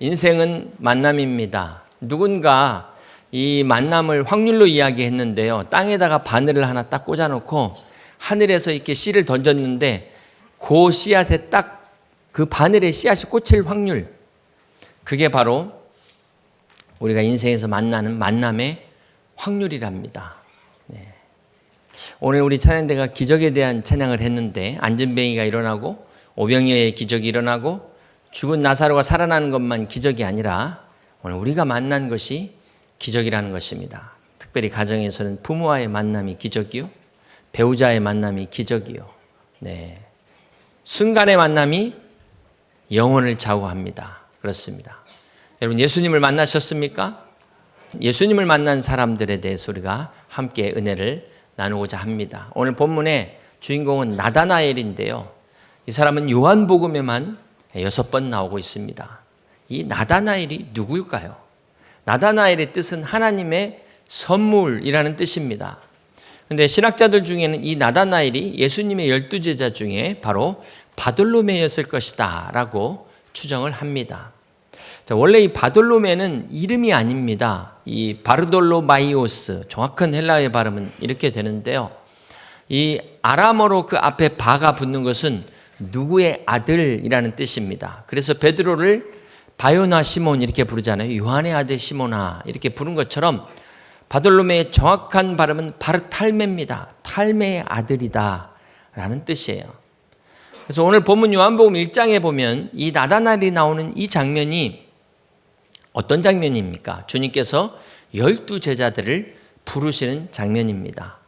인생은 만남입니다. 누군가 이 만남을 확률로 이야기했는데요. 땅에다가 바늘을 하나 딱 꽂아놓고 하늘에서 이렇게 씨를 던졌는데 그 씨앗에 딱 그 바늘에 씨앗이 꽂힐 확률, 그게 바로 우리가 인생에서 만나는 만남의 확률이랍니다. 네. 오늘 우리 찬양대가 기적에 대한 찬양을 했는데 안전뱅이가 일어나고 오병이어의 기적이 일어나고 죽은 나사로가 살아나는 것만 기적이 아니라 오늘 우리가 만난 것이 기적이라는 것입니다. 특별히 가정에서는 부모와의 만남이 기적이요, 배우자의 만남이 기적이요. 네. 순간의 만남이 영혼을 좌우합니다. 그렇습니다. 여러분, 예수님을 만나셨습니까? 예수님을 만난 사람들에 대해서 우리가 함께 은혜를 나누고자 합니다. 오늘 본문의 주인공은 나다나엘인데요. 이 사람은 요한복음에만 6번 나오고 있습니다. 이 나다나엘이 누구일까요? 나다나엘의 뜻은 하나님의 선물이라는 뜻입니다. 그런데 신학자들 중에는 이 나다나엘이 예수님의 12제자 중에 바로 바돌로메였을 것이다 라고 추정을 합니다. 자, 원래 이 바돌로메는 이름이 아닙니다. 이 바르돌로마이오스, 정확한 헬라어의 발음은 이렇게 되는데요. 이 아람어로 그 앞에 바가 붙는 것은 누구의 아들이라는 뜻입니다. 그래서 베드로를 바요나 시몬 이렇게 부르잖아요. 요한의 아들 시몬아 이렇게 부른 것처럼 바돌로메의 정확한 발음은 바르탈메입니다. 탈메의 아들이다 라는 뜻이에요. 그래서 오늘 본문 요한복음 1장에 보면 이 나다나엘이 나오는 이 장면이 어떤 장면입니까? 주님께서 12제자들을 부르시는 장면입니다.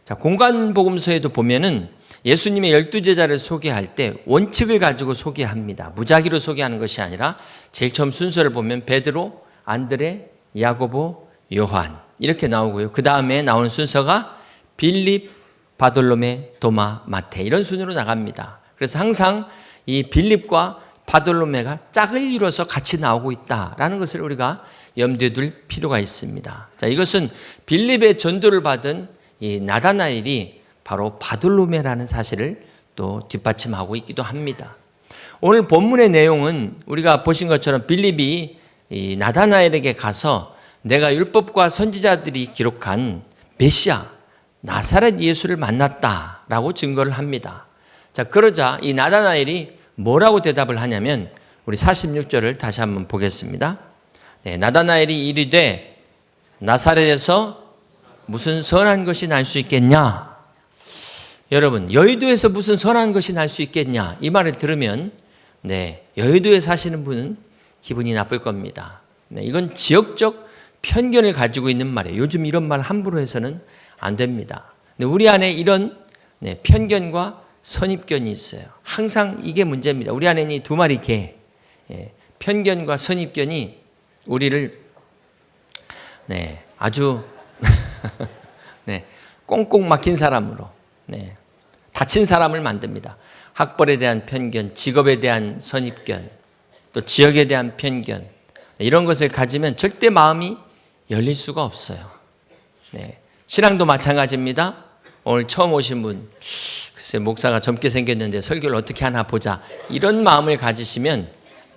자, 공관복음서에도 보면은 예수님의 12제자를 소개할 때 원칙을 가지고 소개합니다. 무작위로 소개하는 것이 아니라 제일 처음 순서를 보면 베드로, 안드레, 야고보, 요한 이렇게 나오고요. 그 다음에 나오는 순서가 빌립, 바돌로메, 도마, 마태 이런 순으로 나갑니다. 그래서 항상 이 빌립과 바돌로메가 짝을 이뤄서 같이 나오고 있다라는 것을 우리가 염두에 둘 필요가 있습니다. 자, 이것은 빌립의 전도를 받은 이 나다나엘이 바로 바돌로메라는 사실을 또 뒷받침하고 있기도 합니다. 오늘 본문의 내용은 우리가 보신 것처럼 빌립이 이 나다나엘에게 가서 내가 율법과 선지자들이 기록한 메시아 나사렛 예수를 만났다라고 증거를 합니다. 자, 그러자 이 나다나엘이 뭐라고 대답을 하냐면 우리 46절을 다시 한번 보겠습니다. 네, 나다나엘이 이르되 나사렛에서 무슨 선한 것이 날 수 있겠냐? 여러분, 여의도에서 무슨 선한 것이 날 수 있겠냐? 이 말을 들으면 네, 여의도에 사시는 분은 기분이 나쁠 겁니다. 네, 이건 지역적 편견을 가지고 있는 말이에요. 요즘 이런 말 함부로 해서는 안 됩니다. 근데 우리 안에 이런 편견과 선입견이 있어요. 항상 이게 문제입니다. 우리 안에 이 두 마리 개, 편견과 선입견이 우리를 아주 꽁꽁 막힌 사람으로 다친 사람을 만듭니다. 학벌에 대한 편견, 직업에 대한 선입견, 또 지역에 대한 편견 이런 것을 가지면 절대 마음이 열릴 수가 없어요. 신앙도 마찬가지입니다. 오늘 처음 오신 분, 글쎄 목사가 젊게 생겼는데 설교를 어떻게 하나 보자 이런 마음을 가지시면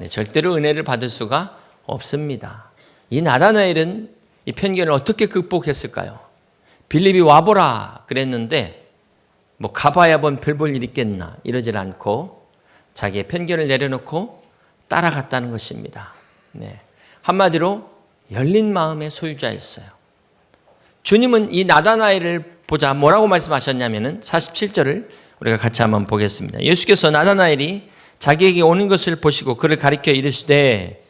절대로 은혜를 받을 수가 없습니다. 이 나다나엘은 이 편견을 어떻게 극복했을까요? 빌립이 와보라 그랬는데 뭐 가봐야 별 볼 일 있겠나 이러질 않고 자기의 편견을 내려놓고 따라갔다는 것입니다. 한마디로 열린 마음의 소유자였어요. 주님은 이 나다나엘을 보자 뭐라고 말씀하셨냐면은 47절을 우리가 같이 한번 보겠습니다. 예수께서 나다나엘이 자기에게 오는 것을 보시고 그를 가리켜 이르시되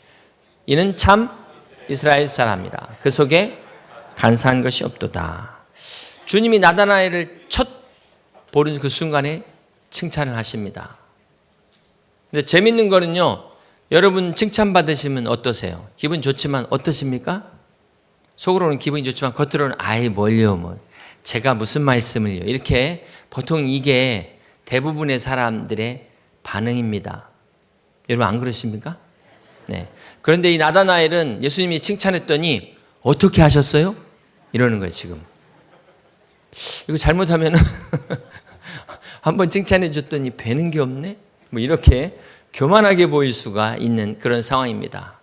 이는 참 이스라엘 사람이라 그 속에 간사한 것이 없도다. 주님이 나다나엘을 첫 보는 그 순간에 칭찬을 하십니다. 근데 재밌는 거는요, 여러분 칭찬받으시면 어떠세요? 기분 좋지만 어떠십니까? 속으로는 기분이 좋지만 겉으로는 아이 뭘요 뭐 제가 무슨 말씀을요 이렇게 보통 이게 대부분의 사람들의 반응입니다. 여러분 안 그러십니까? 네. 그런데 이 나다나엘은 예수님이 칭찬했더니 어떻게 하셨어요? 이러는 거예요 지금. 이거 잘못하면 한번 칭찬해 줬더니 배는 게 없네? 뭐 이렇게 교만하게 보일 수가 있는 그런 상황입니다.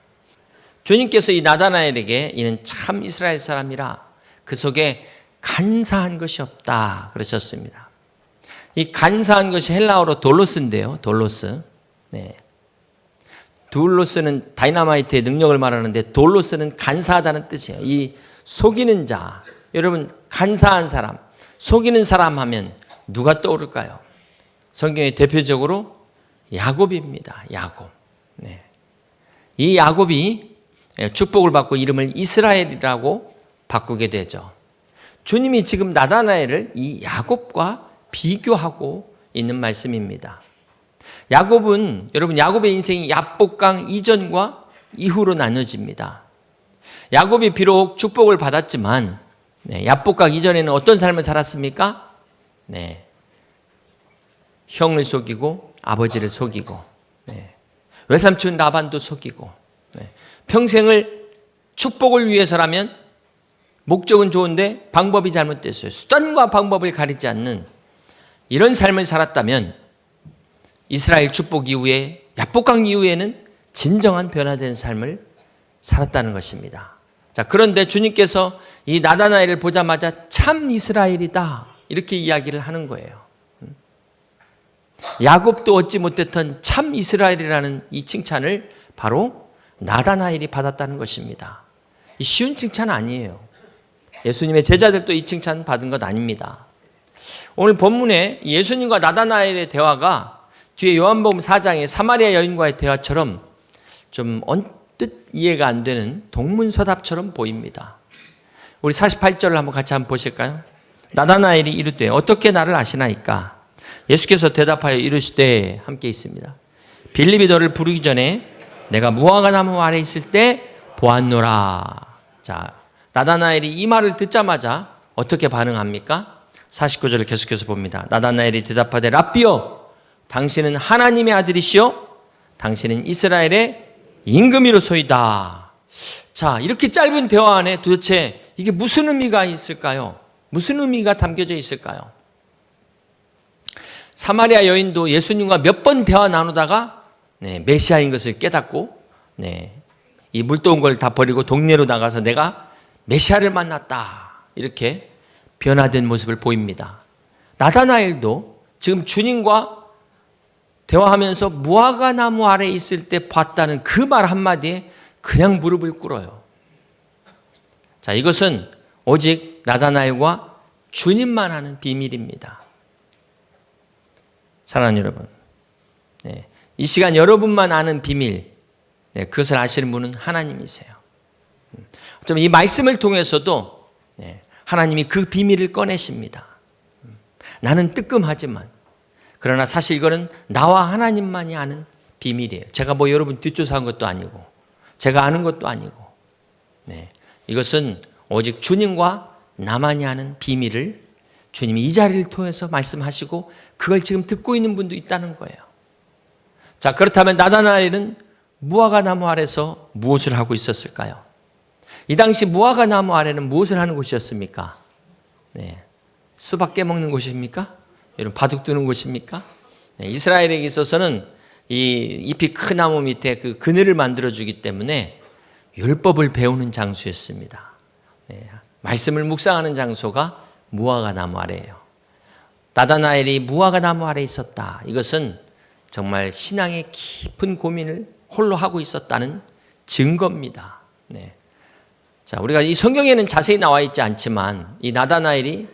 주님께서 이 나다나엘에게 이는 참 이스라엘 사람이라 그 속에 간사한 것이 없다 그러셨습니다. 이 간사한 것이 헬라어로 돌로스인데요. 돌로스. 네. 둘로스는 다이너마이트의 능력을 말하는데 돌로스는 간사하다는 뜻이에요. 이 속이는 자. 여러분 간사한 사람, 속이는 사람 하면 누가 떠오를까요? 성경의 대표적으로 야곱입니다. 야곱. 네. 이 야곱이 축복을 받고 이름을 이스라엘이라고 바꾸게 되죠. 주님이 지금 나다나엘을 이 야곱과 비교하고 있는 말씀입니다. 야곱은 여러분 야곱의 인생이 야복강 이전과 이후로 나눠집니다. 야곱이 비록 축복을 받았지만 야복강 이전에는 어떤 삶을 살았습니까? 네. 형을 속이고 아버지를 속이고 외삼촌 라반도 속이고 평생을 축복을 위해서라면 목적은 좋은데 방법이 잘못됐어요. 수단과 방법을 가리지 않는 이런 삶을 살았다면 이스라엘 축복 이후에 야복강 이후에는 진정한 변화된 삶을 살았다는 것입니다. 자, 그런데 주님께서 이 나다나엘을 보자마자 참 이스라엘이다 이렇게 이야기를 하는 거예요. 야곱도 얻지 못했던 참 이스라엘이라는 이 칭찬을 바로 나다나엘이 받았다는 것입니다. 이 쉬운 칭찬 아니에요. 예수님의 제자들도 이 칭찬 받은 것 아닙니다. 오늘 본문에 예수님과 나다나엘의 대화가 뒤에 요한복음 4장의 사마리아 여인과의 대화처럼 좀 언뜻 이해가 안 되는 동문서답처럼 보입니다. 우리 48절을 한번 같이 한번 보실까요? 나다나엘이 이르되 어떻게 나를 아시나이까? 예수께서 대답하여 이르시되 함께 있습니다. 빌립이 너를 부르기 전에 내가 무화과 나무 아래 있을 때 보았노라. 자, 나다나엘이 이 말을 듣자마자 어떻게 반응합니까? 49절을 계속해서 봅니다. 나다나엘이 대답하되 랍비여 당신은 하나님의 아들이시요 당신은 이스라엘의 임금이로소이다. 자, 이렇게 짧은 대화 안에 도대체 이게 무슨 의미가 있을까요? 무슨 의미가 담겨져 있을까요? 사마리아 여인도 예수님과 몇 번 대화 나누다가 메시아인 것을 깨닫고 이 물도운 걸 다 버리고 동네로 나가서 내가 메시아를 만났다 이렇게 변화된 모습을 보입니다. 나다나엘도 지금 주님과 대화하면서 무화과 나무 아래 있을 때 봤다는 그 말 한마디에 그냥 무릎을 꿇어요. 자, 이것은 오직 나다나엘과 주님만 아는 비밀입니다. 사랑하는 여러분, 이 시간 여러분만 아는 비밀, 그것을 아시는 분은 하나님이세요. 좀 이 말씀을 통해서도 하나님이 그 비밀을 꺼내십니다. 나는 뜨끔하지만 그러나 사실 이거는 나와 하나님만이 아는 비밀이에요. 제가 뭐 여러분 뒷조사한 것도 아니고 제가 아는 것도 아니고 이것은 오직 주님과 나만이 아는 비밀을 주님이 이 자리를 통해서 말씀하시고 그걸 지금 듣고 있는 분도 있다는 거예요. 자, 그렇다면 나다나엘은 무화과 나무 아래서 무엇을 하고 있었을까요? 이 당시 무화과 나무 아래는 무엇을 하는 곳이었습니까? 수박 깨먹는 곳입니까? 여러분 바둑 두는 곳입니까? 이스라엘에게 있어서는 이 잎이 큰 나무 밑에 그 그늘을 만들어주기 때문에 율법을 배우는 장소였습니다. 말씀을 묵상하는 장소가 무화과 나무 아래예요. 나다나엘이 무화과 나무 아래 있었다. 이것은 정말 신앙의 깊은 고민을 홀로 하고 있었다는 증거입니다. 자, 우리가 이 성경에는 자세히 나와 있지 않지만 이 나다나엘이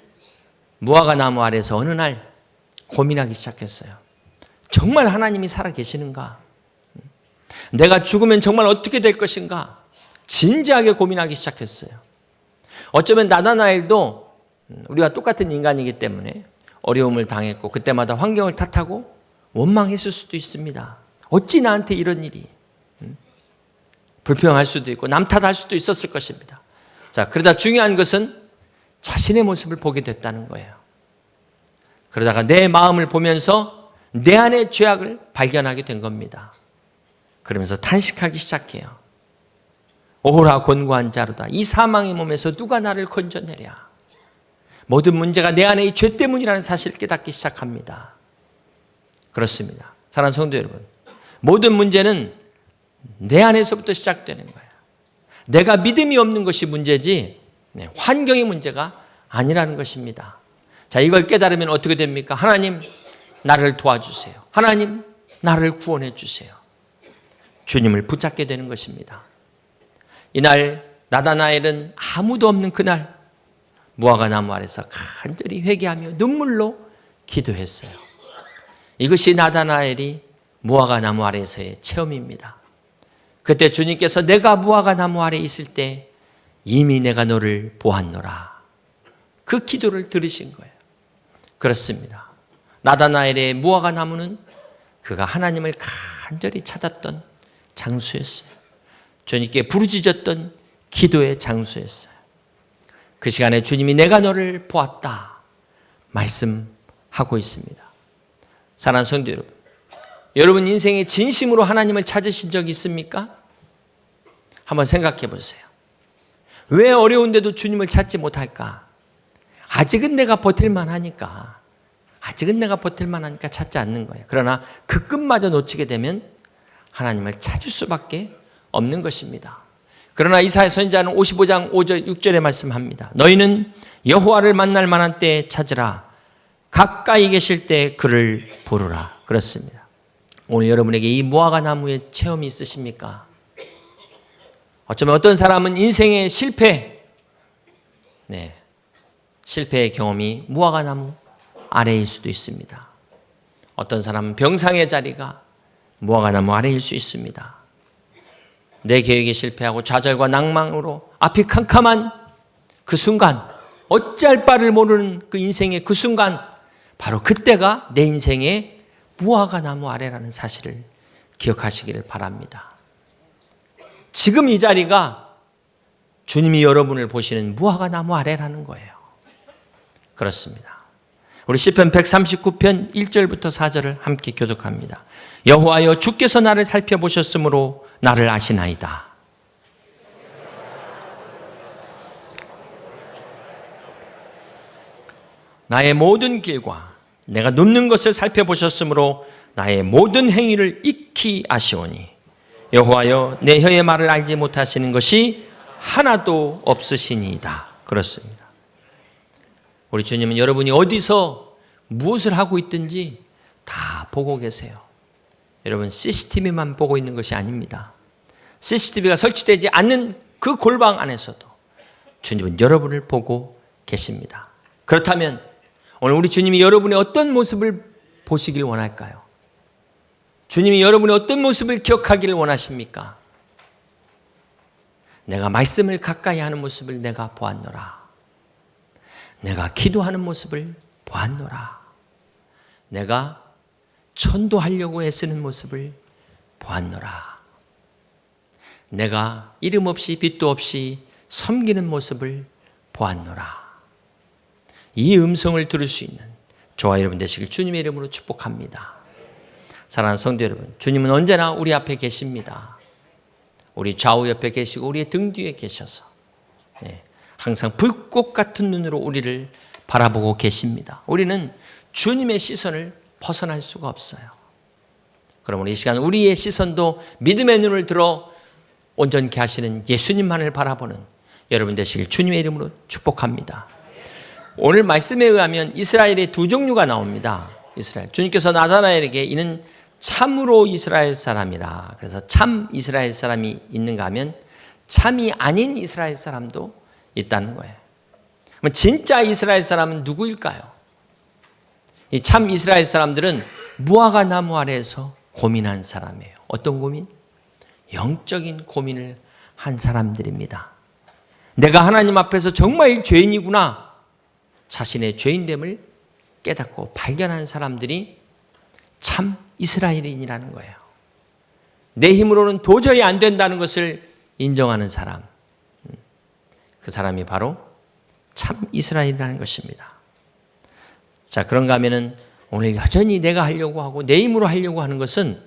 무화과 나무 아래서 어느 날 고민하기 시작했어요. 정말 하나님이 살아 계시는가? 내가 죽으면 정말 어떻게 될 것인가? 진지하게 고민하기 시작했어요. 어쩌면 나다나엘도 우리가 똑같은 인간이기 때문에 어려움을 당했고 그때마다 환경을 탓하고 원망했을 수도 있습니다. 어찌 나한테 이런 일이? 불평할 수도 있고 남 탓할 수도 있었을 것입니다. 자, 그러다 중요한 것은 자신의 모습을 보게 됐다는 거예요. 그러다가 내 마음을 보면서 내 안의 죄악을 발견하게 된 겁니다. 그러면서 탄식하기 시작해요. 오라 곤고한 자로다. 이 사망의 몸에서 누가 나를 건져내랴. 모든 문제가 내 안에 이 죄 때문이라는 사실을 깨닫기 시작합니다. 그렇습니다. 사랑하는 성도 여러분, 모든 문제는 내 안에서부터 시작되는 거예요. 내가 믿음이 없는 것이 문제지 환경의 문제가 아니라는 것입니다. 자, 이걸 깨달으면 어떻게 됩니까? 하나님, 나를 도와주세요. 하나님, 나를 구원해 주세요. 주님을 붙잡게 되는 것입니다. 이날 나다나엘은 아무도 없는 그날 무화과 나무 아래서 간절히 회개하며 눈물로 기도했어요. 이것이 나다나엘이 무화과 나무 아래에서의 체험입니다. 그때 주님께서 내가 무화과 나무 아래에 있을 때 이미 내가 너를 보았노라. 그 기도를 들으신 거예요. 그렇습니다. 나다나엘의 무화과 나무는 그가 하나님을 간절히 찾았던 장소였어요. 주님께 부르짖었던 기도의 장소였어요. 그 시간에 주님이 내가 너를 보았다 말씀하고 있습니다. 사랑하는 성도 여러분, 여러분 인생에 진심으로 하나님을 찾으신 적 있습니까? 한번 생각해 보세요. 왜 어려운데도 주님을 찾지 못할까? 아직은 내가 버틸만 하니까 찾지 않는 거예요. 그러나 그 끝마저 놓치게 되면 하나님을 찾을 수밖에 없는 것입니다. 그러나 이사야 선지자는 55장 5절 6절에 말씀합니다. 너희는 여호와를 만날 만한 때에 찾으라. 가까이 계실 때 그를 부르라. 그렇습니다. 오늘 여러분에게 이 무화과 나무의 체험이 있으십니까? 어쩌면 어떤 사람은 인생의 실패의 경험이 무화과 나무 아래일 수도 있습니다. 어떤 사람은 병상의 자리가 무화과 나무 아래일 수 있습니다. 내 계획에 실패하고 좌절과 낭망으로 앞이 캄캄한 그 순간, 어찌할 바를 모르는 그 인생의 그 순간, 바로 그때가 내 인생의 무화과 나무 아래라는 사실을 기억하시기를 바랍니다. 지금 이 자리가 주님이 여러분을 보시는 무화과 나무 아래라는 거예요. 그렇습니다. 우리 시편 139편 1절부터 4절을 함께 교독합니다. 여호와여, 주께서 나를 살펴보셨으므로 나를 아시나이다. 나의 모든 길과 내가 눕는 것을 살펴보셨으므로 나의 모든 행위를 익히 아시오니 여호와여, 내 혀의 말을 알지 못하시는 것이 하나도 없으시니이다. 그렇습니다. 우리 주님은 여러분이 어디서 무엇을 하고 있든지 다 보고 계세요. 여러분, CCTV만 보고 있는 것이 아닙니다. CCTV가 설치되지 않는 그 골방 안에서도 주님은 여러분을 보고 계십니다. 그렇다면 오늘 우리 주님이 여러분의 어떤 모습을 보시길 원할까요? 주님이 여러분의 어떤 모습을 기억하기를 원하십니까? 내가 말씀을 가까이 하는 모습을 내가 보았노라. 내가 기도하는 모습을 보았노라. 내가 전도하려고 애쓰는 모습을 보았노라. 내가 이름 없이 빛도 없이 섬기는 모습을 보았노라. 이 음성을 들을 수 있는 저와 여러분 되시길 주님의 이름으로 축복합니다. 사랑하는 성도 여러분, 주님은 언제나 우리 앞에 계십니다. 우리 좌우 옆에 계시고 우리의 등 뒤에 계셔서 항상 불꽃 같은 눈으로 우리를 바라보고 계십니다. 우리는 주님의 시선을 벗어날 수가 없어요. 그러므로 이 시간 우리의 시선도 믿음의 눈을 들어 온전케 하시는 예수님만을 바라보는 여러분 되시길 주님의 이름으로 축복합니다. 오늘 말씀에 의하면 이스라엘의 두 종류가 나옵니다. 이스라엘. 주님께서 나다나엘에게 이는 참으로 이스라엘 사람이라. 그래서 참 이스라엘 사람이 있는가 하면 참이 아닌 이스라엘 사람도 있다는 거예요. 그럼 진짜 이스라엘 사람은 누구일까요? 이 참 이스라엘 사람들은 무화과 나무 아래에서 고민한 사람이에요. 어떤 고민? 영적인 고민을 한 사람들입니다. 내가 하나님 앞에서 정말 죄인이구나. 자신의 죄인됨을 깨닫고 발견한 사람들이 참 이스라엘인이라는 거예요. 내 힘으로는 도저히 안 된다는 것을 인정하는 사람. 그 사람이 바로 참 이스라엘이라는 것입니다. 자, 그런가 하면은 오늘 여전히 내가 하려고 하고 내 힘으로 하려고 하는 것은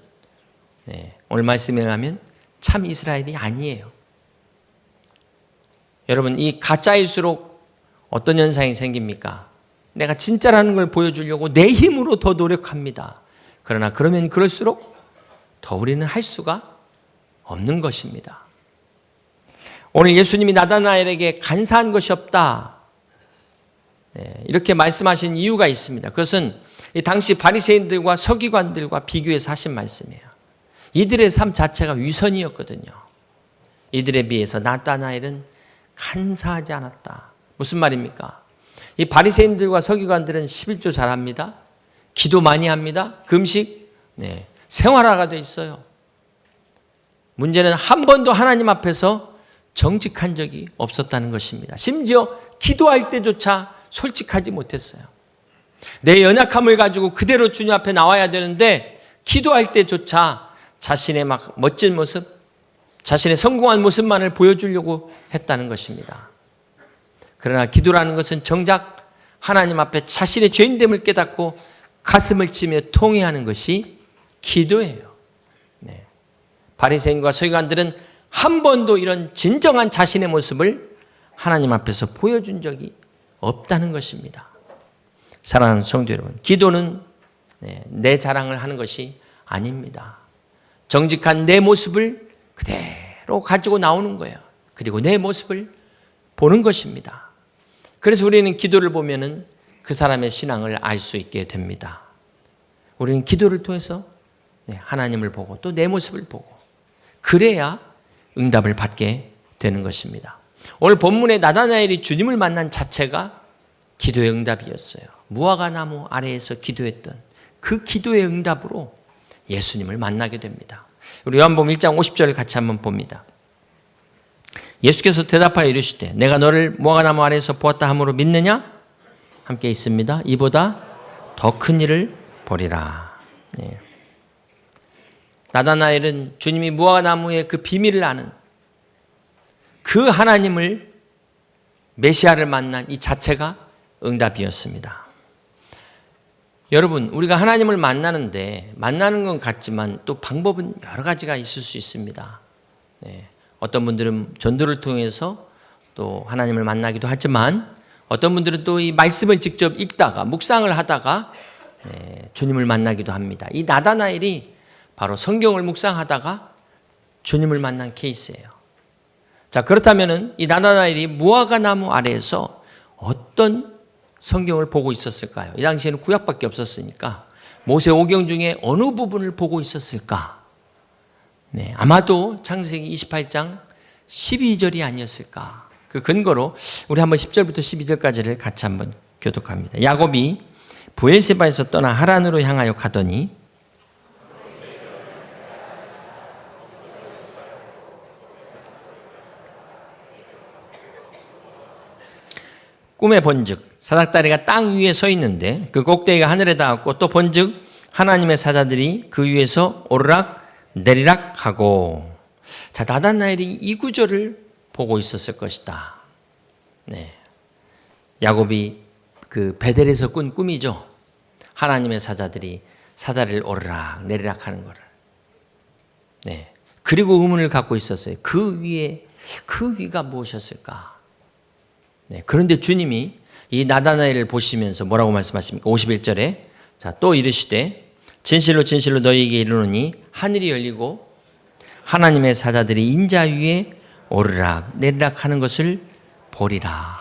오늘 말씀에 의하면 참 이스라엘이 아니에요. 여러분, 이 가짜일수록 어떤 현상이 생깁니까? 내가 진짜라는 걸 보여주려고 내 힘으로 더 노력합니다. 그러나 그러면 그럴수록 더 우리는 할 수가 없는 것입니다. 오늘 예수님이 나다나엘에게 간사한 것이 없다, 이렇게 말씀하신 이유가 있습니다. 그것은 이 당시 바리새인들과 서기관들과 비교해서 하신 말씀이에요. 이들의 삶 자체가 위선이었거든요. 이들에 비해서 나다나엘은 간사하지 않았다. 무슨 말입니까? 이 바리새인들과 서기관들은 11조 잘합니다. 기도 많이 합니다. 금식, 생활화가 돼 있어요. 문제는 한 번도 하나님 앞에서 정직한 적이 없었다는 것입니다. 심지어 기도할 때조차 솔직하지 못했어요. 내 연약함을 가지고 그대로 주님 앞에 나와야 되는데 기도할 때조차 자신의 막 멋진 모습, 자신의 성공한 모습만을 보여주려고 했다는 것입니다. 그러나 기도라는 것은 정작 하나님 앞에 자신의 죄인됨을 깨닫고 가슴을 치며 통회하는 것이 기도예요. 바리새인과 서기관들은 한 번도 이런 진정한 자신의 모습을 하나님 앞에서 보여준 적이 없다는 것입니다. 사랑하는 성도 여러분, 기도는 내 자랑을 하는 것이 아닙니다. 정직한 내 모습을 그대로 가지고 나오는 거예요. 그리고 내 모습을 보는 것입니다. 그래서 우리는 기도를 보면은 그 사람의 신앙을 알 수 있게 됩니다. 우리는 기도를 통해서 하나님을 보고 또 내 모습을 보고 그래야 응답을 받게 되는 것입니다. 오늘 본문의 나다나엘이 주님을 만난 자체가 기도의 응답이었어요. 무화과 나무 아래에서 기도했던 그 기도의 응답으로 예수님을 만나게 됩니다. 우리 요한복음 1장 50절을 같이 한번 봅니다. 예수께서 대답하여 이르시되 내가 너를 무화과 나무 아래에서 보았다 함으로 믿느냐? 함께 있습니다. 이보다 더 큰 일을 보리라. 나다나엘은 주님이 무화과 나무의 그 비밀을 아는 그 하나님을, 메시아를 만난 이 자체가 응답이었습니다. 여러분, 우리가 하나님을 만나는데 만나는 건 같지만 또 방법은 여러 가지가 있을 수 있습니다. 어떤 분들은 전도를 통해서 또 하나님을 만나기도 하지만 어떤 분들은 또 이 말씀을 직접 읽다가 묵상을 하다가 주님을 만나기도 합니다. 이 나다나엘이 바로 성경을 묵상하다가 주님을 만난 케이스예요. 자, 그렇다면은 이 나다나엘이 무화과 나무 아래에서 어떤 성경을 보고 있었을까요? 이 당시에는 구약밖에 없었으니까 모세 오경 중에 어느 부분을 보고 있었을까? 아마도 창세기 28장 12절이 아니었을까? 그 근거로 우리 한번 10절부터 12절까지를 같이 한번 교독합니다. 야곱이 부엘세바에서 떠나 하란으로 향하여 가더니 꿈에 본즉 사닥다리가 땅 위에 서 있는데 그 꼭대기가 하늘에 닿았고 또 본즉 하나님의 사자들이 그 위에서 오르락 내리락 하고. 자, 나다나엘이 이 구절을 보고 있었을 것이다. 야곱이 그 베델에서 꾼 꿈이죠. 하나님의 사자들이 사다리를 오르락 내리락 하는 거를. 그리고 의문을 갖고 있었어요. 그 위가 무엇이었을까? 그런데 주님이 이 나다나엘을 보시면서 뭐라고 말씀하십니까? 51절에 자, 또 이르시되 진실로 진실로 너희에게 이르노니 하늘이 열리고 하나님의 사자들이 인자 위에 오르락 내리락 하는 것을 보리라.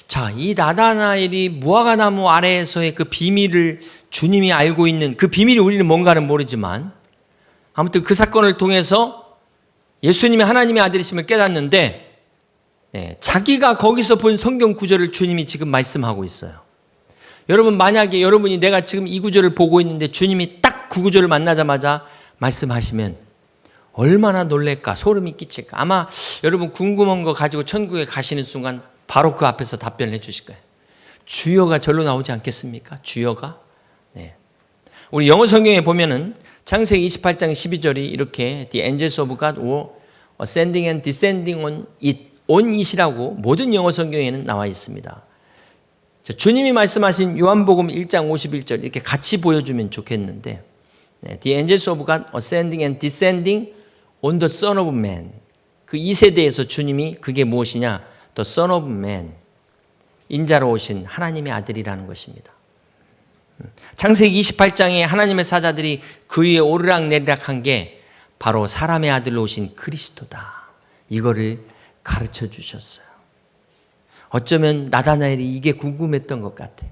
자, 이 나다나엘이 무화과 나무 아래에서의 그 비밀을 주님이 알고 있는 그 비밀이 우리는 뭔가는 모르지만 아무튼 그 사건을 통해서 예수님이 하나님의 아들이심을 깨닫는데 자기가 거기서 본 성경 구절을 주님이 지금 말씀하고 있어요. 여러분, 만약에 여러분이 내가 지금 이 구절을 보고 있는데 주님이 딱 그 구절을 만나자마자 말씀하시면 얼마나 놀랄까, 소름이 끼칠까. 아마 여러분 궁금한 거 가지고 천국에 가시는 순간 바로 그 앞에서 답변을 해 주실 거예요. 주여가 절로 나오지 않겠습니까? 주여가. 우리 영어 성경에 보면은 창세기 28장 12절이 이렇게 The angels of God were ascending and descending on it이라고 모든 영어 성경에는 나와 있습니다. 주님이 말씀하신 요한복음 1장 51절 이렇게 같이 보여주면 좋겠는데 The angels of God ascending and descending on the Son of Man. 그 2세대에서 주님이 그게 무엇이냐? The Son of Man. 인자로 오신 하나님의 아들이라는 것입니다. 창세기 28장에 하나님의 사자들이 그 위에 오르락 내리락 한 게 바로 사람의 아들로 오신 그리스도다. 이거를 가르쳐 주셨어요. 어쩌면 나다나엘이 이게 궁금했던 것 같아.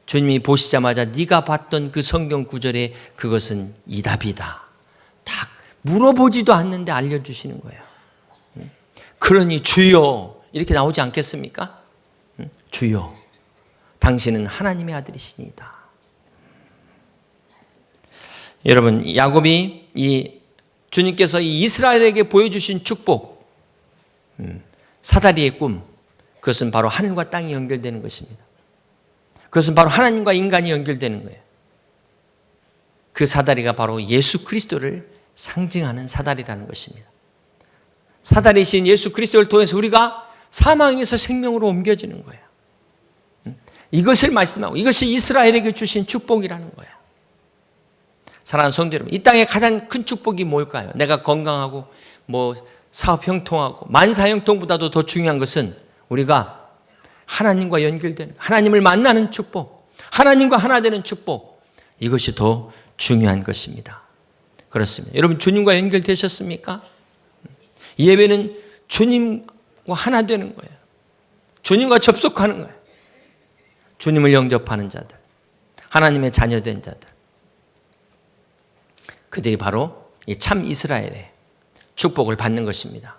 주님이 보시자마자 네가 봤던 그 성경 구절에 그것은 이 답이다. 딱 물어보지도 않는데 알려주시는 거예요. 그러니 주여 이렇게 나오지 않겠습니까? 주여 당신은 하나님의 아들이시니이다. 여러분, 야곱이 주님께서 이 이스라엘에게 보여주신 축복, 사다리의 꿈, 그것은 바로 하늘과 땅이 연결되는 것입니다. 그것은 바로 하나님과 인간이 연결되는 거예요. 그 사다리가 바로 예수 그리스도를 상징하는 사다리라는 것입니다. 사다리신 예수 그리스도를 통해서 우리가 사망에서 생명으로 옮겨지는 거예요. 이것을 말씀하고 이것이 이스라엘에게 주신 축복이라는 거예요. 사랑하는 성도 여러분, 이 땅의 가장 큰 축복이 뭘까요? 내가 건강하고 사업 형통하고 만사 형통보다도 더 중요한 것은 우리가 하나님과 연결되는, 하나님을 만나는 축복, 하나님과 하나 되는 축복, 이것이 더 중요한 것입니다. 그렇습니다. 여러분, 주님과 연결되셨습니까? 예배는 주님과 하나 되는 거예요. 주님과 접속하는 거예요. 주님을 영접하는 자들, 하나님의 자녀된 자들, 그들이 바로 이 참 이스라엘의 축복을 받는 것입니다.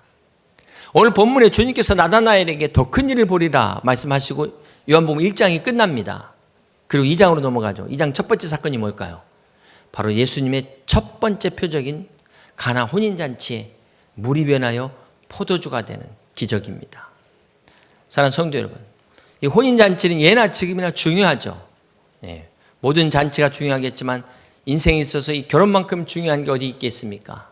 오늘 본문에 주님께서 나다나엘에게 더 큰 일을 보리라 말씀하시고 요한복음 1장이 끝납니다. 그리고 2장으로 넘어가죠. 2장 첫 번째 사건이 뭘까요? 바로 예수님의 첫 번째 표적인 가나 혼인잔치에 물이 변하여 포도주가 되는 기적입니다. 사랑하는 성도 여러분, 이 혼인잔치는 예나 지금이나 중요하죠. 네, 모든 잔치가 중요하겠지만 인생에 있어서 이 결혼만큼 중요한 게 어디 있겠습니까?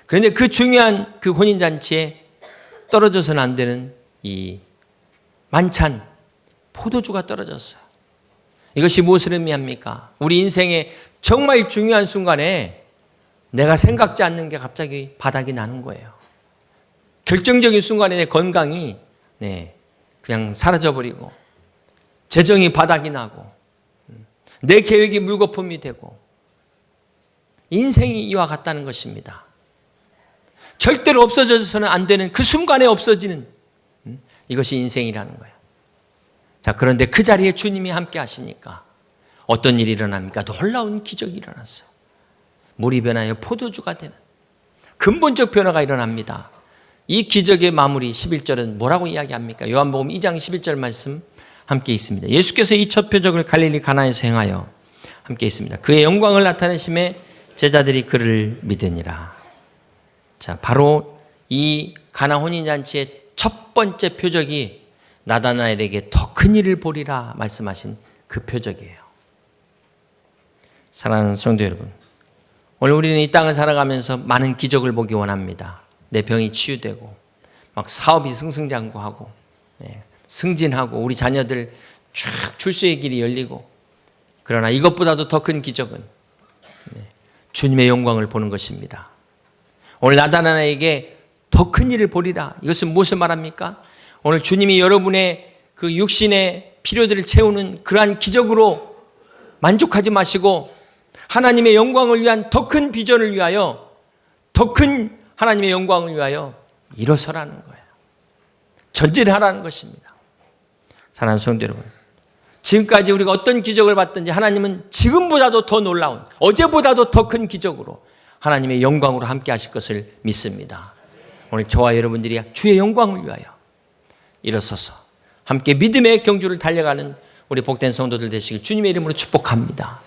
그런데 그 중요한 그 혼인잔치에 떨어져서는 안 되는 이 만찬, 포도주가 떨어졌어요. 이것이 무엇을 의미합니까? 우리 인생의 정말 중요한 순간에 내가 생각지 않는 게 갑자기 바닥이 나는 거예요. 결정적인 순간에 내 건강이 그냥 사라져버리고 재정이 바닥이 나고 내 계획이 물거품이 되고 인생이 이와 같다는 것입니다. 절대로 없어져서는 안 되는 그 순간에 없어지는 이것이 인생이라는 거예요. 자, 그런데 그 자리에 주님이 함께 하시니까 어떤 일이 일어납니까? 놀라운 기적이 일어났어요. 물이 변하여 포도주가 되는 근본적 변화가 일어납니다. 이 기적의 마무리 11절은 뭐라고 이야기합니까? 요한복음 2장 11절 말씀 함께 있습니다. 예수께서 이 첫 표적을 갈릴리 가나에서 행하여 함께 있습니다. 그의 영광을 나타내심에 제자들이 그를 믿으니라. 자, 바로 이 가나 혼인잔치의 첫 번째 표적이 나다나엘에게 더 큰 일을 보리라 말씀하신 그 표적이에요. 사랑하는 성도 여러분, 오늘 우리는 이 땅을 살아가면서 많은 기적을 보기 원합니다. 내 병이 치유되고 막 사업이 승승장구하고 승진하고 우리 자녀들 쫙 출세의 길이 열리고, 그러나 이것보다도 더 큰 기적은 주님의 영광을 보는 것입니다. 오늘 나다나엘에게 더 큰 일을 보리라. 이것은 무엇을 말합니까? 오늘 주님이 여러분의 그 육신의 필요들을 채우는 그러한 기적으로 만족하지 마시고 하나님의 영광을 위한 더 큰 비전을 위하여, 더 큰 하나님의 영광을 위하여 일어서라는 거예요. 전진하라는 것입니다. 사랑하는 성도 여러분, 지금까지 우리가 어떤 기적을 봤든지 하나님은 지금보다도 더 놀라운, 어제보다도 더 큰 기적으로 하나님의 영광으로 함께 하실 것을 믿습니다. 오늘 저와 여러분들이 주의 영광을 위하여 일어서서 함께 믿음의 경주를 달려가는 우리 복된 성도들 되시길 주님의 이름으로 축복합니다.